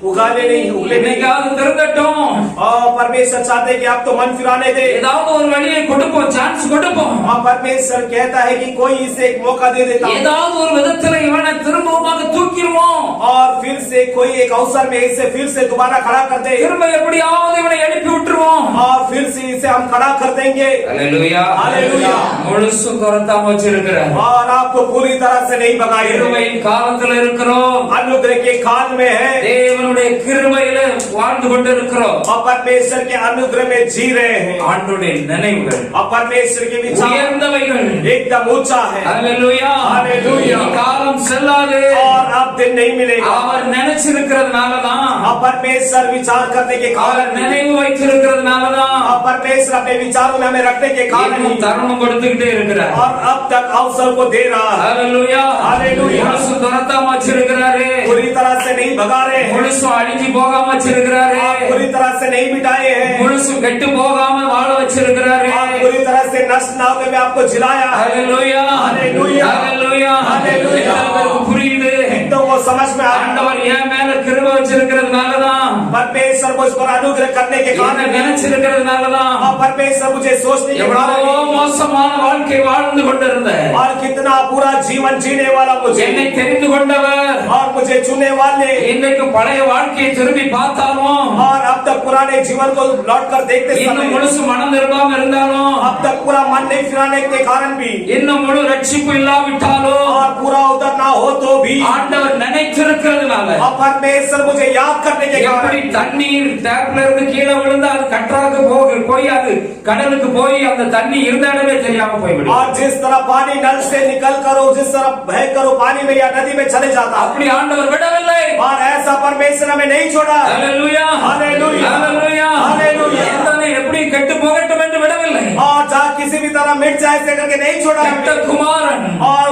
उगाने नहीं, उगले नहीं। என்னைக்காவது திருந்தட்டும். और परमेश्वर चाहते हैं कि आप तो मन फिराने दे, ஏதாவது ஒரு வழியை கொடுப்போம், சான்ஸ் கொடுப்போம். और परमेश्वर कहता है कि कोई इसे एक मौका दे देता हूं, ஏதாவது ஒரு விதத்துல இவனை திரும்பவுமாக தூக்கிடுவோம். और फिर से कोई एक अवसर में इसे फिर से दोबारा खड़ा कर दे, திரும்ப எப்படியாவது இவனை எழுப்பி விட்டுருவோம். और फिर से इसे हम खड़ा कर देंगे। Hallelujah, hallelujah. முழுசு துரத்தாம வச்சிருக்கிறார். और आपको पूरी तरह से नहीं भगाए, கிருபையின் காலத்துல இருக்கிறோம். अनुग्रह के काल में है, தேவனுடைய கிருபையில வாழ்ந்து கொண்டிருக்கிறோம். और परमेश्वर के अनुग्रह में जी रहे हैं। ஆண்டவருடைய நினைவுகள் और परमेश्वर के विचार உயர்ந்தவைகள் एकदम ऊंचा है। ஹalleluya, हालेलुया। காலம் செல்லாது. और अब दिन नहीं मिलेगा। அவர் நினைச்சிருக்கிறதுனாலதான், और परमेश्वर विचार करने के அவர் कारण, நினைவு வைத்திருக்கிறதுனாலதான் और परमेश्वर अपने विचारों में हमें रखने के कारण இன்னும் தருணம் கொடுத்துக்கிட்டே இருக்கிறார். और अब तक अवसर को दे रहा है। ஹalleluya, हालेलुया। முழுசு துரத்தாம வச்சிருக்கிறாரு. पूरी तरह से नहीं भगा रहे हैं, முழுசு அழிஞ்சு போகாம வச்சிருக்கிறாரு. आप पूरी तरह से नहीं मिटाए हैं, முழுசு கெட்டு போகாம வாழ வச்சிருக்கிறாரு. आप पूरी तरह से नष्ट ना होने में आपको जिलाया है। ஹalleluya, हालेलुया, ஹalleluya, हालेलुया। எல்லாருக்கும் புரியுது. तो वो समझ में आ रहा ஆண்டவர் என் மேல கிருபை வச்சிருக்கிறதுனாலதான், परमेश्वर मुझ पर अनुग्रह करने के என்ன कारण, நினைச்சிருக்கிறதுனாலதான் और परमेश्वर मुझे सोचने के எவ்வளவோ कारण, மோசமான வாழ்க்கை வாழ்ந்து கொண்டிருந்தேன். और कितना बुरा जीवन जीने वाला मुझे, என்னை தெரிந்து கொண்டவர் और मुझे चुने वाले, இன்றைக்கு பழைய வாழ்க்கையை திரும்பி பார்த்தாலும், और अब तक पुराने जीवन को लौट कर देखते இன்னும் समय, முழுசு மனம் திரும்பாம இருந்தாலும், अब तक पूरा मन नहीं फिराने के कारण भी, இன்னும் முழு ரட்சிப்பு இல்லாவிட்டாலும், और पूरा उधर ना हो तो भी, ஆண்டவர் நினைச்சிருக்கிறதுனால, और परमेश्वर मुझे याद करने के எப்படி कारण, தண்ணீர் டேப்ல இருந்து கீழே விழுந்தா அது கற்றாக்கு போய் அது கடலுக்கு போய் அந்த தண்ணி இருந்த இடமே தெரியாம போய்விடும். और जिस तरह पानी नल से निकल कर जिस तरह बह कर पानी में या नदी में चले जाता, அப்படி ஆண்டவர் விடவில்லை. और ऐसा परमेश्वर हमें नहीं छोड़ा। ஹalleluya, हालेलुया, ஹalleluya, हालेलुया। எத்தனை எப்படி கெட்டு போகட்டும் என்று விடவில்லை. और जहाँ किसी भी तरह मिट जाए ऐसे करके नहीं छोड़ा। கெட்ட குமாரன் और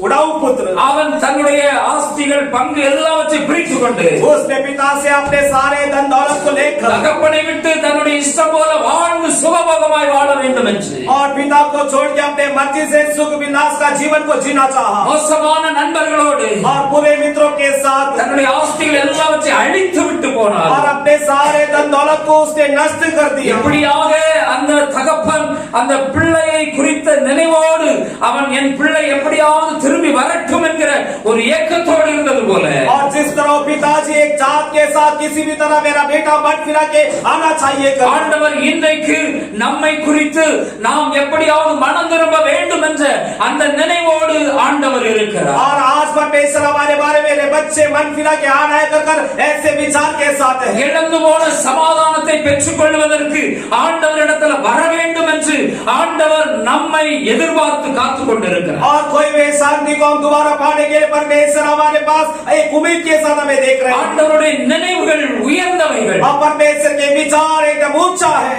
उड़ाऊ पुत्र, அவன் தன்னுடைய ஆஸ்திகள் பங்கு எல்லாவற்றையும் பிரித்து கொண்டு उसने पिता से अपने सारे धन दौलत को लेकर, தகப்பனை விட்டு தன்னுடைய இஷ்டம் போல வாழ்ந்து சுகபோகமாய் வாழ வேண்டும் என்று, और पिता को छोड़ के अपने मर्जी से सुख विलास का जीवन को जीना चाहा, மோசமான நண்பர்களோடு और पूरे मित्रों के साथ, தன்னுடைய ஆஸ்திகள் எல்லாவற்றையும் அழித்து விட்டு போனார். और अपने सारे धन दौलत को उसने नष्ट कर दिया। எப்படியாக அந்த தகப்பன் அந்த பிள்ளையை குறித்த நினைவோடு அவன் என் பிள்ளை எப்படியாவது திரும்பி வரட்டும் என்கிற ஒரு ஏக்கத்தோடு இருந்தது போல, और जिस तरह पिताजी एक चाहत के साथ किसी भी तरह मेरा बेटा मन फिरा के आना चाहिए, ஆண்டவர் இன்றைக்கு நம்மை குறித்து நாம் எப்படியாவது மனம் திரும்ப வேண்டும் என்ற அந்த நினைவோடு ஆண்டவர் இருக்கிறார். और आज परमेश्वर हमारे बारे में बच्चे मन फिरा के आना है कर ऐसे विचार के साथ है। இழந்து போன சமாதானத்தை பெற்றுக் கொள்வதற்கு ஆண்டவரிடத்தில் வர வேண்டும் என்று ஆண்டவர் நம்மை எதிர்பார்த்து காத்துக் கொண்டிருக்கிறார். और कोई भी शांति को हम दोबारा पाने के लिए परमेश्वर हमारे पास एक उम्मीद के साथ हमें देख रहे हैं। ஆண்டவருடைய நினைவுகள் உயர்ந்தவைகள். और परमेश्वर के विचार एकदम ऊंचा है।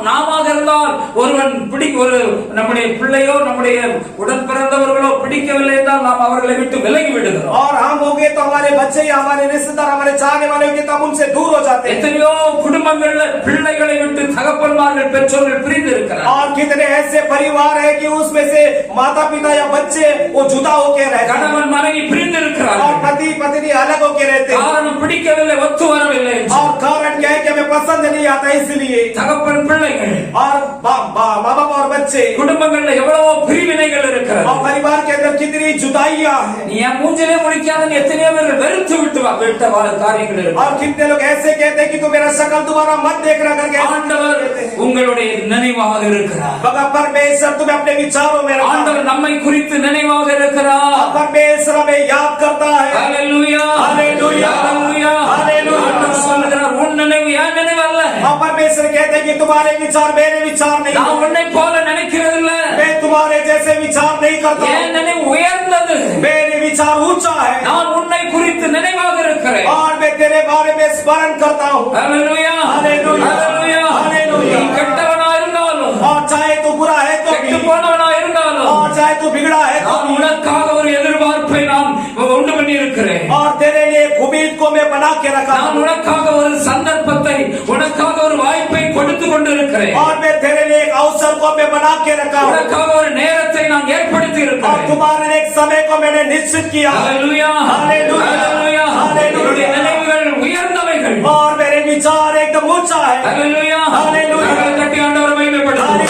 நாம இருந்தால் ஒருவன் ஒரு நம்முடைய பிள்ளையோ நம்முடைய உடன் பிறந்தவர்களோ பிடிக்கவில்லை என்றால் நாம் அவர்களை விட்டு விலகி விடுகிறோம். और हम हो रखोगे तो हमारे बच्चे या हमारे रिश्तेदार, हमारे चाहने वाले होंगे तो हम उनसे दूर हो जाते हैं। எத்தனையோ குடும்பங்கள்ல பிள்ளைகளை விட்டு தகப்பன்மார்கள் பெற்றோர்கள் பிரிந்து இருக்கிறார். और कितने ऐसे परिवार है कि उसमें से माता पिता या बच्चे वो जुदा होके रहते हैं, கணவன் மனைவி பிரிந்து இருக்கிறார். और पति पत्नी अलग होके रहते हैं। காரணம் பிடிக்கவில்லை, ஒத்து வரவில்லை. और कारण क्या है कि हमें पसंद नहीं आता, इसलिए। தகப்பன் பிள்ளைகள் और माँ बाप और बच्चे, குடும்பங்கள்ல எவ்வளவோ பிரிவினைகள் இருக்கிறது. और परिवार के अंदर कितनी जुदाइयां हैं। நீ என் மூஞ்சிலே முடிக்காதன்னு எத்தனையோ பேர் வெறுத்து விட்டு விட்ட காரியங்கள் இருக்கு. और कितने लोग ऐसे कहते हैं कि तू मेरा शक्ल दोबारा मत देखना करके। ஆண்டவர் உங்களுடைய நினைவாக இருக்கிறார். मगर परमेश्वर तुम्हें अपने विचारों में रखा। ஆண்டவர் நம்மை குறித்து நினைவாக இருக்கிறார். परमेश्वर हमें याद करता है। Hallelujah, hallelujah, hallelujah, hallelujah. ஆண்டவர் சொல்கிறார், உன் நினைவு என் நினைவு அல்ல. और परमेश्वर कहते हैं कि तुम्हारे विचार मेरे विचार नहीं, நான் உன்னை போல நினைக்கிறதில்ல. मैं तुम्हारे जैसे विचार नहीं करता। என் நினைவு உயர்ந்தது. मेरे विचार ऊंचा है। நான் உன்னை குறித்து நினைவாக இருக்கிறேன். और मैं तेरे बारे में स्मरण करता हूँ। Hallelujah, hallelujah, hallelujah, hallelujah. நீ கெட்டவனா இருந்தாலும், और चाहे तू बुरा है तो கெட்டு भी, போனவனா இருந்தாலும், और चाहे तू बिगड़ा है तो நான் भी, உனக்காக ஒரு எதிர்பார்ப்பை நான் உண்டு பண்ணி இருக்கிறேன். और तेरे लिए एक उम्मीद को मैं बना के रखा நான் हूँ। உனக்காக ஒரு சந்தர்ப்பத்தை, உனக்காக ஒரு வாய்ப்பை கொடுத்து கொண்டிருக்கிறேன். और मैं तेरे लिए एक अवसर को मैं बना के रखा हूँ। உனக்காக ஒரு நேரத்தை நான் ஏற்படுத்தி और இருக்கிறேன். तुम्हारे लिए एक समय को मैंने निश्चित किया। Hallelujah, hallelujah, hallelujah, hallelujah. என்னுடைய நினைவுகள் உயர்ந்தவைகள். और मेरे विचार एकदम ऊंचा है। Hallelujah, hallelujah. கரங்களை தட்டி ஆண்டவரை மகிமைப்படுத்துவோம்.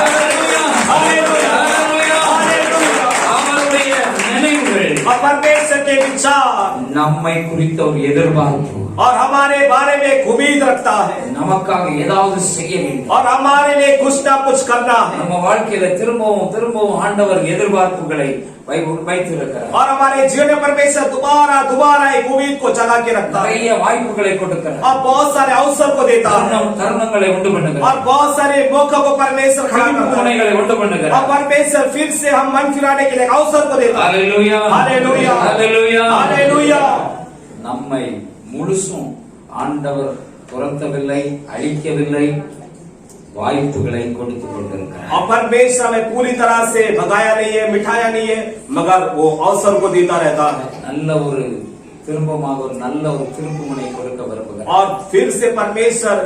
Hallelujah, hallelujah, hallelujah, hallelujah. அவருடைய நினைவுகள் और परमेश्वर के विचार நம்மை குறித்த ஒரு எதிர்பார்ப்பு, और हमारे बारे में एक उम्मीद रखता है, நமக்காக ஏதாவது செய்ய வேண்டும். और हमारे लिए कुछ ना कुछ करना है। நம்ம வாழ்க்கையில திரும்பவும் திரும்பவும் ஆண்டவர் எதிர்பார்ப்புகளை வைத்திருக்கிறார். और हमारे जीवन में परमेश्वर दोबारा दोबारा एक उम्मीद को जगा के रखता है, நிறைய வாய்ப்புகளை கொடுக்கிறார். और बहुत सारे अवसर को देता है, தருணங்களை உண்டு और பண்ணுகிறார். बहुत सारे मौकों को परमेश्वर खड़ा करता है, முனைகளை உண்டு और பண்ணுகிறார். परमेश्वर फिर से हम मन फिराने के लिए एक अवसर को देता है। Hallelujah, hallelujah, hallelujah, hallelujah. நம்மை முழுசும் ஆண்டவர் துரத்தவில்லை, அழிக்கவில்லை, வாய்ப்புகளை கொடுத்து கொண்டிருக்கிறார். और परमेश्वर हमें पूरी तरह से भगाया नहीं है, मिठाया नहीं है, मगर वो अवसर को देता रहता है। நல்ல ஒரு திரும்பமாக ஒரு நல்ல ஒரு திருப்புமுனை கொடுக்க விரும்புகிறார். और फिर से परमेश्वर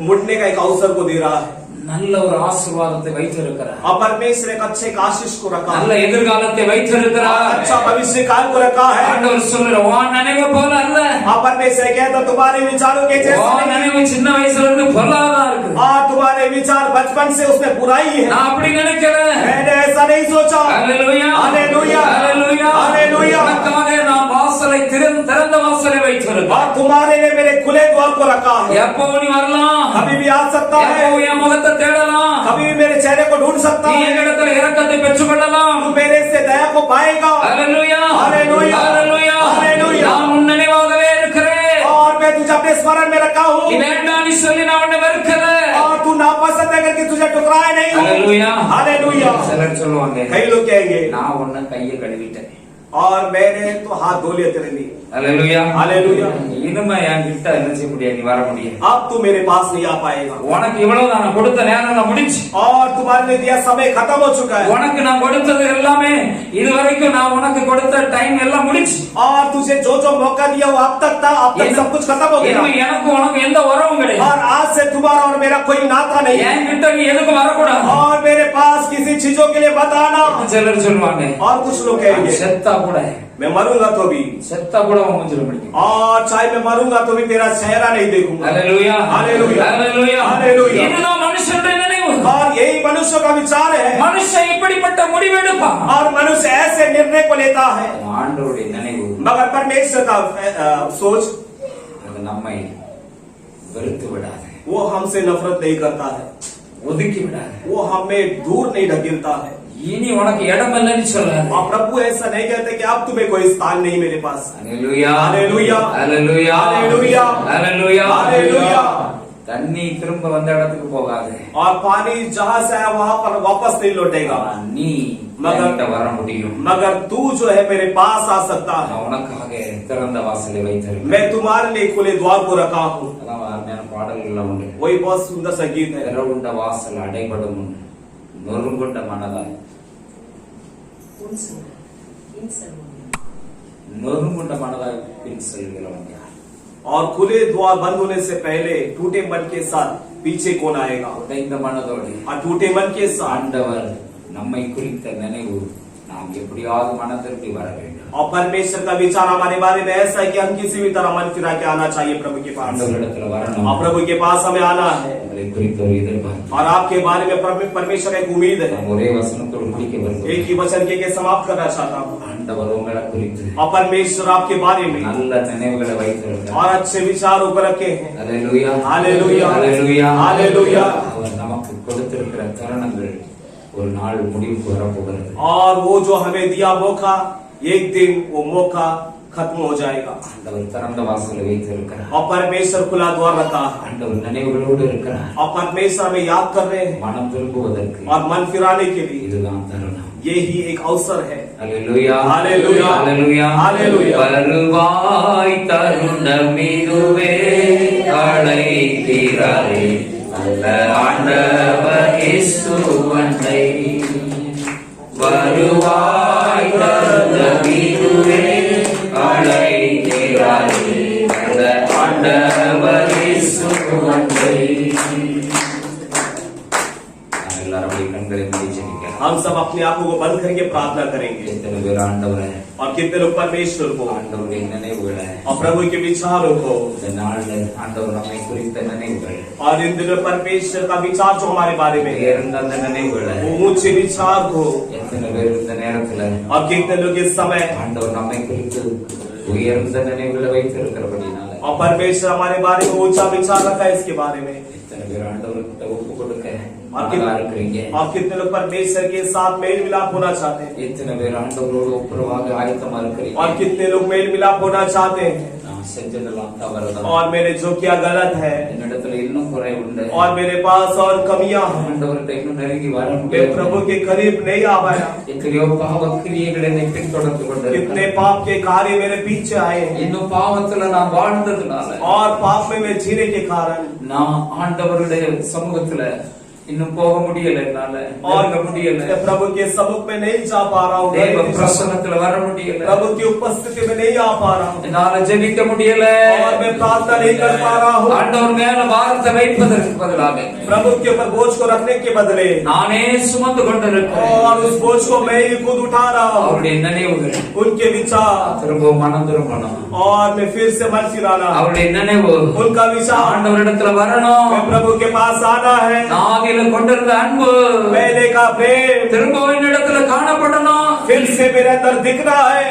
मुड़ने का एक अवसर को दे रहा है, நல்ல ஒரு ஆசீர்வாதத்தை வைத்திருக்கிறார். और परमेश्वर एक अच्छे आशीष को रखा நல்ல है, எதிர்காலத்தை வைத்திருக்கிறார். अच्छा भविष्य काल को रखा है। ஆண்டவர் சொல்றார், உன் நினைவு போல அல்ல. और परमेश्वर कहता तुम्हारे विचारों के जैसे உன் नहीं, நினைவு சின்ன வயசுல இருந்து பொல்லாதா இருக்கு. और तुम्हारे विचार बचपन से उसमें बुराई है। நான் அப்படி நினைக்கிறேன். मैंने ऐसा नहीं सोचा। ஹalleluya, हालेलुया, ஹalleluya, हालेलुया। உனக்காக நான் வாசலை திறந்த வாசலை வைத்திருக்கிறேன். और तुम्हारे लिए मेरे खुले द्वार को रखा है, எப்போ நீ வரலாம், कभी भी आ सकता எப்போ है, என் முகத்தை தேடலாம், कभी भी मेरे चेहरे को ढूंढ सकता நீ है, என்னிடத்தில் இரக்கத்தை பெற்றுக் கொள்ளலாம். तू मेरे से दया को पाएगा। ஹalleluya, हालेलुया, ஹalleluya, हालेलुया। நான் உன் நினைவாகவே இருக்கிறேன். और मैं तुझे अपने स्मरण में रखा हूँ, நீ வேண்டாம் நீ சொல்லி நான் உன்னை வெறுக்கல. और तू नापसंद है करके तुझे टुकराए नहीं हूँ। ஹalleluya, हालेलुया। சிலர் சொல்லுவாங்க, कई लोग कहेंगे நான் உன்னை கையை கழுவிட்டேன். और मैंने तो हाथ धो लिए तेरे लिए। ஹalleluya, हालेलुया। இனிமே என்கிட்ட என்ன செய்ய முடியாது, நீ வர முடியாது. अब तू मेरे पास नहीं आ पाएगा, உனக்கு இவ்வளவு நான் கொடுத்த நேரம் நான் முடிச்சு. और तुम्हारे लिए दिया समय खत्म हो चुका है, உனக்கு நான் கொடுத்தது எல்லாமே இதுவரைக்கும் நான் உனக்கு கொடுத்த டைம் எல்லாம் முடிச்சு. और तुझे जो जो मौका दिया वो अब तक था, अब तक सब कुछ खत्म हो இனிமே गया। எனக்கு உனக்கு எந்த உறவும் கிடையாது. और आज से तुम्हारा और मेरा कोई नाता नहीं है, என்கிட்ட நீ எதுக்கு வரக்கூடாது. और मेरे पास किसी चीजों के लिए बताना। சிலர் சொல்லுவாங்க, और कुछ लोग कहेंगे செத்தா கூட मैं मरूंगा तो भी, செத்தா கூட உன் மூஞ்சில பிடிக்கும். और चाहे मैं मरूंगा तो भी तेरा चेहरा नहीं देखूंगा। ஹalleluya, हालेलुया, ஹalleluya, हालेलुया। இதுதான் மனுஷனுடைய நினைவு. और यही मनुष्य का विचार है, மனுஷன் இப்படிப்பட்ட முடிவெடுப்பான். और मनुष्य ऐसे निर्णय को लेता है, ஆண்டவருடைய நினைவு मगर परमेश्वर का सोच அது நம்மை வெறுத்து விடாது, वो हमसे नफरत नहीं करता है, ஒதுக்கி விடாது. वो हमें दूर नहीं ढकेलता है। இனி உனக்கு இடம் இல்லைன்னு சொல்றாரு. और प्रभु ऐसा नहीं कहते कि अब तुम्हें कोई स्थान नहीं मेरे पास। ஹalleluya, हालेलुया, ஹalleluya, हालेलुया, ஹalleluya, हालेलुया। தண்ணி திரும்ப வந்த இடத்துக்கு போகாது. और पानी जहाँ से आया वहाँ पर वापस नहीं लौटेगा, நீ என்கிட்ட வர முடியும். मगर तू जो है मेरे पास आ सकता है। நான் உனக்காக திறந்த வாசலை வைத்திருக்கிறேன். मैं तुम्हारे लिए खुले द्वार को रखा हूँ। அதான் அருமையான பாடல்கள் உண்டு. वही बहुत सुंदर संगीत है। திறவுண்ட வாசல் அடைபடும் நொறுங்குண்ட மனதாய் நொறுங்குண்ட மனதாய் பின் செல்கிறவன் யார்? और खुले द्वार बंद होने से पहले टूटे मन के साथ पीछे कौन आएगा? உடைந்த மனதோடு और टूटे मन के साथ ஆண்டவர் நம்மை குறித்த நினைவு நாம் எப்படியாவது மனதிற்கு வர வேண்டும். और परमेश्वर का विचार हमारे बारे में ऐसा है कि हम किसी भी तरह मन फिरा के आना चाहिए प्रभु के पास। ஆண்டவரிடத்துல வரணும். और प्रभु के पास हमें आना है உங்களை குறித்த ஒரு எதிர்பார்ப்பு. और आपके बारे में परमेश्वर एक उम्मीद है। நான் ஒரே வசனத்தோடு முடிக்க விரும்புகிறேன். एक ही वचन के समाप्त करना चाहता हूँ। ஆண்டவர் உங்களை குறித்து और परमेश्वर आपके बारे में நல்ல நினைவுகளை வைத்திருக்கிறார். और अच्छे विचार ऊपर रखे हैं। ஹalleluya हालेलुया ஹalleluya हालेलुया। அவர் நமக்கு கொடுத்திருக்கிற தருணங்கள் ஒரு நாள் முடிவுக்கு வரப்போகிறது. और वो जो हमें दिया मौका एक दिन वो मौका खत्म हो जाएगा। ஆண்டவர் திறந்த வாசலை வைத்திருக்கிறார். और परमेश्वर खुला द्वार रखा है। ஆண்டவர் நினைவுகளோடு இருக்கிறார். और परमेश्वर हमें याद कर रहे हैं மனம் திரும்புவதற்கு और मन फिराने के लिए இதுதான் தருணம். यही एक अवसर है। ஹalleluya हालेलुया ஹalleluya हालेलुया। வருவாய் தருணம் இதுவே அழைக்கிறாரே நல்ல ஆண்டவர் இயேசுவண்டை வருவாய் தருணம் இதுவே அழைக்கிறாரே நல்ல ஆண்டவர் இயேசுவண்டை. எல்லாரும் அப்படியே கண்களை மூடி ஜெபிக்கலாம். हम सब अपने आंखों को बंद करके प्रार्थना करेंगे। எத்தனை பேர் ஆண்டவரே और कितने लोग परमेश्वर को ஆண்டவருடைய நினைவுகளை और प्रभु के विचारों को இந்த நாள்ல ஆண்டவர் நம்மை குறித்த நினைவுகள் और इन दिनों परमेश्वर का विचार जो हमारे बारे में है உயர்ந்த அந்த நினைவுகளை वो ऊंचे विचार को எத்தனை பேர் இந்த நேரத்துல और कितने लोग इस समय ஆண்டவர் நம்மை குறித்து உயர்ந்த நினைவுகளை வைத்திருக்கிறபடினால और परमेश्वर हमारे बारे में ऊंचा विचार रखा है इसके बारे में। எத்தனை பேர் ஆண்டவர்கிட்ட ஒப்பு கொடுக்க और மனதா இருக்கிறீங்க? कितने लोग परमेश्वर के साथ मेल मिलाप होना चाहते हैं எத்தனை பேர் ஆண்டவரோடு ஒப்புரவாக ஆயத்தமா இருக்கிறீங்க? और कितने लोग मेल मिलाप होना चाहते हैं நான் செஞ்சதெல்லாம் தவறுதான். और मैंने जो किया गलत है என்னிடத்துல இன்னும் குறை உண்டு. और मेरे पास और कमियां हैं, ஆண்டவர்கிட்ட இன்னும் நெருங்கி வர मैं முடியாது. प्रभु के करीब नहीं आ पाया। எத்தனையோ பாவ கிரியைகள் என்னை பின்தொடர்ந்து கொண்டிருக்கிறது. कितने पाप के कार्य मेरे पीछे आए हैं இன்னும் பாவத்துல நான் வாழ்ந்ததுனால और पाप में मैं जीने के कारण நான் ஆண்டவருடைய சமூகத்துல இன்னும் போக முடியல, என்னால और நெருங்க முடியல, प्रभु के सम्मुख में नहीं जा पा रहा हूँ, தேவ பிரசன்னத்துல வர முடியல, प्रभु की उपस्थिति में नहीं आ पा रहा हूँ என்னால ஜெபிக்க முடியல. और मैं प्रार्थना नहीं कर पा रहा हूँ। ஆண்டவர் மேல பாரத்தை வைப்பதற்கு பதிலாக प्रभु के ऊपर बोझ को रखने के बदले நானே சுமந்து கொண்டிருக்கிறேன். और उस बोझ को मैं ही खुद उठा रहा हूँ। அவருடைய நினைவுகள் उनके विचार திரும்ப மனம் திரும்பணும். और मैं फिर से मन फिराना, அவருடைய நினைவு उनका विचार ஆண்டவரிடத்துல வரணும். मैं प्रभु के पास आना है। நாவில கொண்டிருந்த அன்பு पहले का प्रेम திரும்ப என்னிடத்துல காணப்படணும். फिर से मेरे अंदर दिखना है।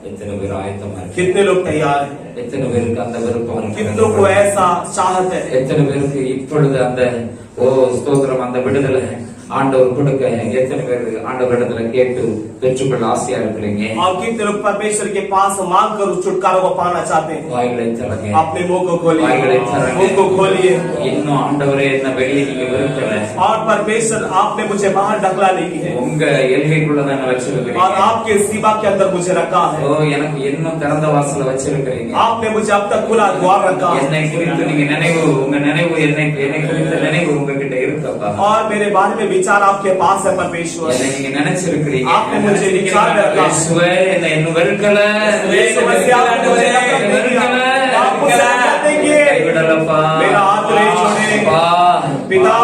எத்தனை பேர் ஆயத்தமா இருக்கு? कितने लोग तैयार हैं? எத்தனை பேருக்கு அந்த விருப்பம் இருக்கு? कितनों को ऐसा चाहत है? எத்தனை பேருக்கு இப்பொழுது அந்த ஸ்தோத்திரம் அந்த விடுதலை ஆண்டவர் கொடுக்க எத்தனை பேர் ஆண்டவரிடத்துல கேட்டு பெற்றுக்கொள்ள ஆசையா இருக்கிறீங்க? और कितने लोग परमेश्वर के पास मांग कर उस छुटकारा को पाना चाहते हैं? வாய்களை திறங்க. अपने मुंह को खोलिए, வாய்களை திறங்க. मुंह को खोलिए। இன்னும் ஆண்டவரே என்ன வெளியே நீங்க விரும்பல. और परमेश्वर आपने मुझे बाहर ढकला नहीं है உங்க எல்கைக்குள்ள தான் வச்சிருக்கிறீங்க. और आपके सीमा के अंदर मुझे रखा है। எனக்கு இன்னும் திறந்த வாசல வச்சிருக்கிறீங்க. आपने मुझे अब तक खुला द्वार रखा है என்னை குறித்து நீங்க நினைவு உங்க நினைவு என்னை குறித்த நினைவு உங்ககிட்ட இருக்குப்பா. और मेरे बारे में विचार आपके पास है परमेश्वर। என்னை நீங்க நினைச்சிருக்கிறீங்க. आपने मुझे विचार रखा। இயேசுவே என்னை இன்னும் வெறுக்கல. यीशु मसीह आपने मुझे नफरत नहीं किया। आप मुझे नफरत नहीं किए। கைவிடலப்பா. मेरा हाथ नहीं छोड़े। அப்பா. पिता।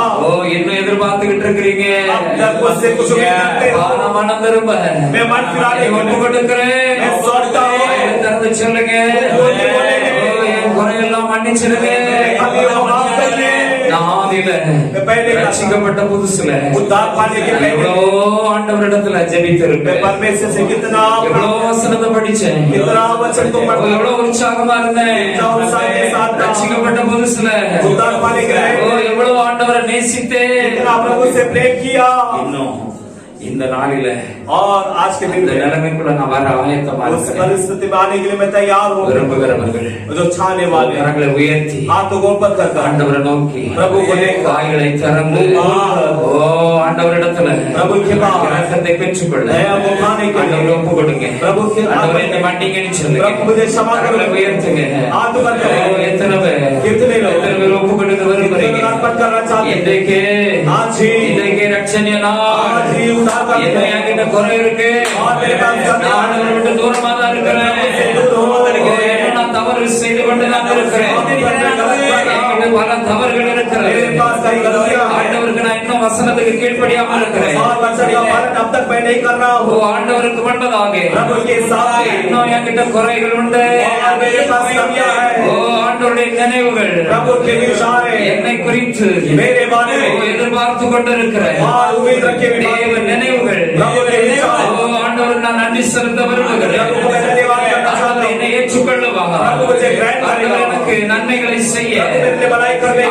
இன்னும் எதிர்பார்த்துக்கிட்டு இருக்கிறீங்க. अब तक मुझसे कुछ उम्मीद रखते हो। நான் மனம் திரும்ப मैं मन फिराने को ஒப்பு கொடுக்கிறேன். मैं सौंपता हूँ। திறந்து சொல்லுங்க. என் குறையெல்லாம் மன்னிச்சிடுங்க. ரட்சிக்கப்பட்ட புதுசுல उद्धार पाने के पहले எவ்வளவோ ஆண்டவரிடத்துல ஜெபித்திருப்பேன். परमेश्वर से कितना எவ்வளவோ வசனத்தை படிச்சேன். कितना वचन को पढ़ा, எவ்வளவு உற்சாகமா இருந்தேன். ரட்சிக்கப்பட்ட புதுசுல उद्धार पाने के पहले எவ்வளவு ஆண்டவரை நேசித்தேன். कितना प्रभु से प्रेम किया। இன்னும் இந்த நாளில और आज के दिन இந்த நிலைமைக்குள்ள நான் வர ஆயத்தமா उस இருக்கிறேன். परिस्थिति में आने के लिए मैं तैयार हूँ। விரும்புகிறவர்கள் जो छाने वाले கரங்களை உயர்த்தி हाथों को ऊपर कर ஆண்டவரை நோக்கி प्रभु को देखकर வாய்களை திறந்து ஆண்டவரிடத்துல प्रभु के पास இரக்கத்தை பெற்றுக்கொள்ள दया को पाने के लिए ஆண்டவரை ஒப்பு கொடுங்க. प्रभु के ஆண்டவரே என்னை மன்னிங்கன்னு சொல்லுங்க. प्रभु मुझे क्षमा करो। கரங்களை உயர்த்துங்க. हाथ ऊपर करें। எத்தனை பேர் कितने लोग எத்தனை பேர் ஒப்பு கொடுக்க விரும்புறீங்க? अर्पण करना चाहते हैं? இன்றைக்கு आज ही இன்றைக்கு ரட்சணிய நாள் आज ही उद्धार करते என்னை हैं। அங்கிட்ட என்கிட்ட குறை இருக்கு, நான் ஆண்டவரை விட்டு தூரமா தான் இருக்கிறேன், நான் தவறு செய்து கொண்டு தான் இருக்கிறேன், என்கிட்ட பல தவறுகள் இருக்கிறது, ஆண்டவருக்கு நான் இன்னும் வசனத்துக்கு கீழ்ப்படியாம இருக்கிறேன், ஓ ஆண்டவருக்கு முன்பதாக இன்னும் என்கிட்ட குறைகள் உண்டு, ஓ ஆண்டவருடைய நினைவுகள் என்னை குறித்து எதிர்பார்த்து கொண்டிருக்கிறேன், தேவ நினைவுகள், ஓ ஆண்டவர் நான் நன்றி செலுத்த விரும்புகிறேன், என்னை ஏற்றுக்கொள்ளுவா, எனக்கு நன்மைகளை செய்ய,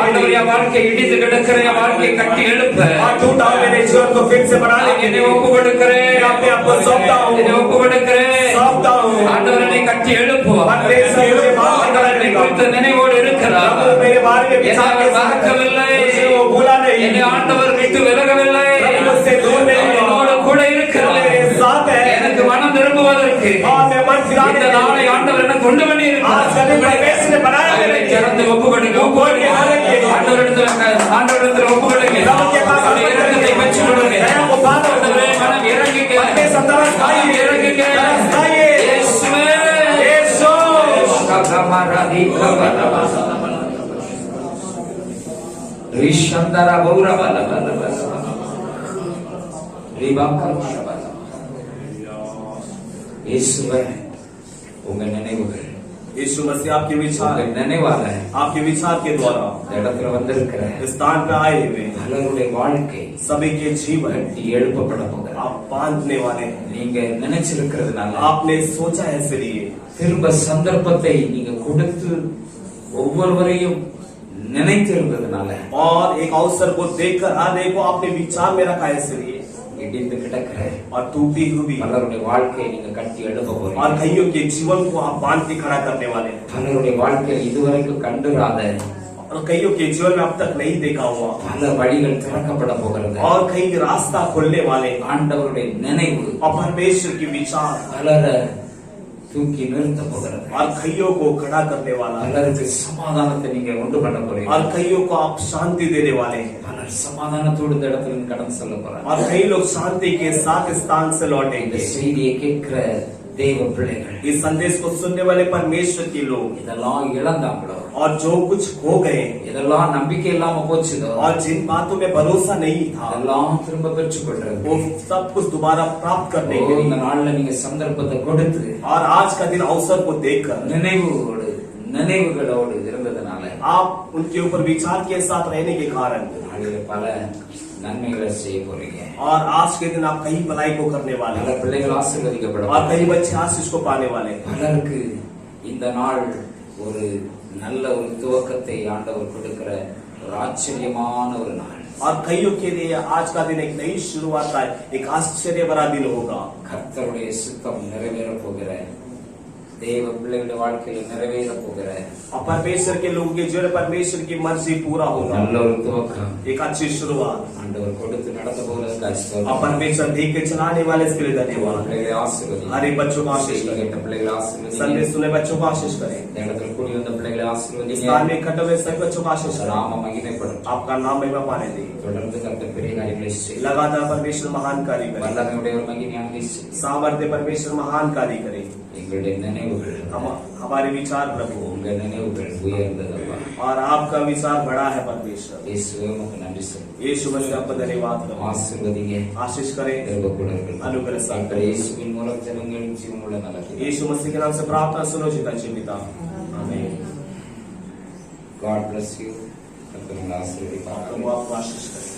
ஆண்டவர் என் வாழ்க்கை இடிந்து கிடக்கிற என் வாழ்க்கையை கட்டி எழுப்ப என்னை ஒப்பு கொடுக்கிறேன், என்னை ஒப்பு கொடுக்கிறேன், ஆண்டவர் என்னை கட்டி எழுப்புவார், ஆண்டவர் என்னை குறித்த நினைவோடு இருக்கிறார், என்னை அவர் மறக்கவில்லை, என்னை ஆண்டவர் விட்டு விலகவில்லை, என்னோடு கூட இருக்கிறார், எனக்கு மனம் திரும்புவதற்கு இந்த நாளை ஆண்டவர் என்ன கொண்டு பண்ணி இருக்கிறார், ஒப்பு கொடுங்க, ஆண்டவரிடத்தில் ஒப்பு கொடுங்க, இரக்கத்தை பெற்றுக் கொடுங்க, மனம் இறங்குங்க, இறங்குங்க, இயேசுவே, ரிஷந்தரா பௌரபல இயேசுவே, உங்க நினைவுகள், यीशु मसीह आपके विचार, நினைவால आपके विचार के द्वारा இடத்துல வந்திருக்கிற स्थान पे आए हुए பலருடைய வாழ்க்கை सभी के जीवन கட்டி எழுப்பப்பட போகிற, आप बांधने वाले हैं, நீங்க நினைச்சிருக்கிறதுனால आपने सोचा है इसलिए திரும்ப சந்தர்ப்பத்தை நீங்க கொடுத்து ஒவ்வொருவரையும் நினைத்திருந்ததுனால और एक अवसर को देखकर आने को आपने विचार में रखा है इसलिए இடிந்து கிடக்கிற और टूटी हुई பலருடைய வாழ்க்கையை நீங்க கட்டி எழுப்ப போறீங்க, और कईयों के जीवन को आप बांध के खड़ा करने वाले हैं, பலருடைய வாழ்க்கையில் இதுவரைக்கும் கண்டுராத और कईयों के जीवन में अब तक नहीं देखा हुआ பல வழிகள் திறக்கப்பட போகிறது, और कई रास्ता खोलने वाले ஆண்டவருடைய நினைவு और परमेश्वर की विचार பலரை தூக்கி நிறுத்த போகிறது, और कईयों को खड़ा करने वाला है, பலருக்கு சமாதானத்தை நீங்க உண்டு பண்ண போறீங்க, और कईयों को आप शांति देने वाले हैं, பலர் சமாதானத்தோடு இந்த இடத்துல கடந்து செல்ல போறாங்க, और कई लोग शांति के साथ स्थान से இந்த लौटेंगे। செய்தியை கேட்கிற தேவ பிள்ளைகள் इस संदेश को सुनने वाले परमेश्वर के लोग இதெல்லாம் இழந்தாங்களோ, और जो कुछ खो गए இதெல்லாம் நம்பிக்கை இல்லாம போச்சுதோ, और जिन बातों में भरोसा नहीं था அதெல்லாம் திரும்ப பெற்றுக் கொள்றது, वो सब कुछ दोबारा प्राप्त करने के இந்த लिए நாள்ல நீங்க சந்தர்ப்பத்தை கொடுத்து और आज का दिन अवसर को देखकर நினைவுகளோடு இருந்ததுனால आप उनके ऊपर विचार के साथ रहने के कारण நாளையில பல நன்மைகளை செய்ய போறீங்க, और आज के दिन आप कई भलाई को करने वाले பல हैं பிள்ளைகள் ஆசீர்வதிக்கப்படும், और कई बच्चे आशीष को पाने वाले हैं। பலருக்கு இந்த நாள் ஒரு நல்ல ஒரு துவக்கத்தை ஆண்டவர் கொடுக்கிற ஒரு ஆச்சரியமான ஒரு நாள், और कईयों के लिए आज का दिन एक नई शुरुआत का एक आश्चर्य भरा दिन होगा। கர்த்தருடைய சித்தம் நிறைவேற போகிற தேவ பிள்ளைகளுடைய வாழ்க்கையில் நிறைவேற போகிற और परमेश्वर के लोगों के जीवन में परमेश्वर की मर्जी पूरा होगा, நல்ல ஒரு துவக்கம் एक अच्छी शुरुआत ஆண்டவர் கொடுத்து நடத்த போகிறதுக்காக और ஸ்தோத்திரம். परमेश्वर देख के चलाने वाले इसके लिए धन्यवाद। பிள்ளைகளை ஆசீர்வதி, हर एक बच्चों को आशीष करें, கேட்ட பிள்ளைகளை ஆசீர்வதி, संदेश सुने बच्चों को आशीष करें, இந்த இடத்துல கூடி வந்த பிள்ளைகளை ஆசீர்வதி, स्थान में इकट्ठे हुए सभी बच्चों को आशीष करें, நாம மகிமைப்படும், आपका नाम महिमा पाने दें। தொடர்ந்து கர்த்தர் பெரிய காரியங்களை செய்ய लगातार परमेश्वर महान कार्य करे, வல்லமையுடைய ஒரு மகிமையாக செய்ய सामर्थ्य परमेश्वर महान कार्य करे। எங்களுடைய நினைவுகள் हमारे विचार प्रभु உங்க நினைவுகள் உயர்ந்ததப்பா, और आपका विचार बड़ा है परमेश्वर। இயேசுவே உமக்கு நன்றி சொல்லுங்க, यीशु मसीह आपको धन्यवाद करो, ஆசீர்வதிங்க, आशीष करें, தேவ கூட இருக்கட்டும். अनुग्रह साथ டாக்டர் करें। இயேசுவின் மூலம் ஜனங்களின் ஜீவனுள்ள நலத்தை यीशु मसीह के नाम से प्रार्थना सुनो जीता जीविता, आमीन। God bless you. கர்த்தர் உங்களை ஆசீர்வதிப்பாராக. प्रभु आपको आशीष करे।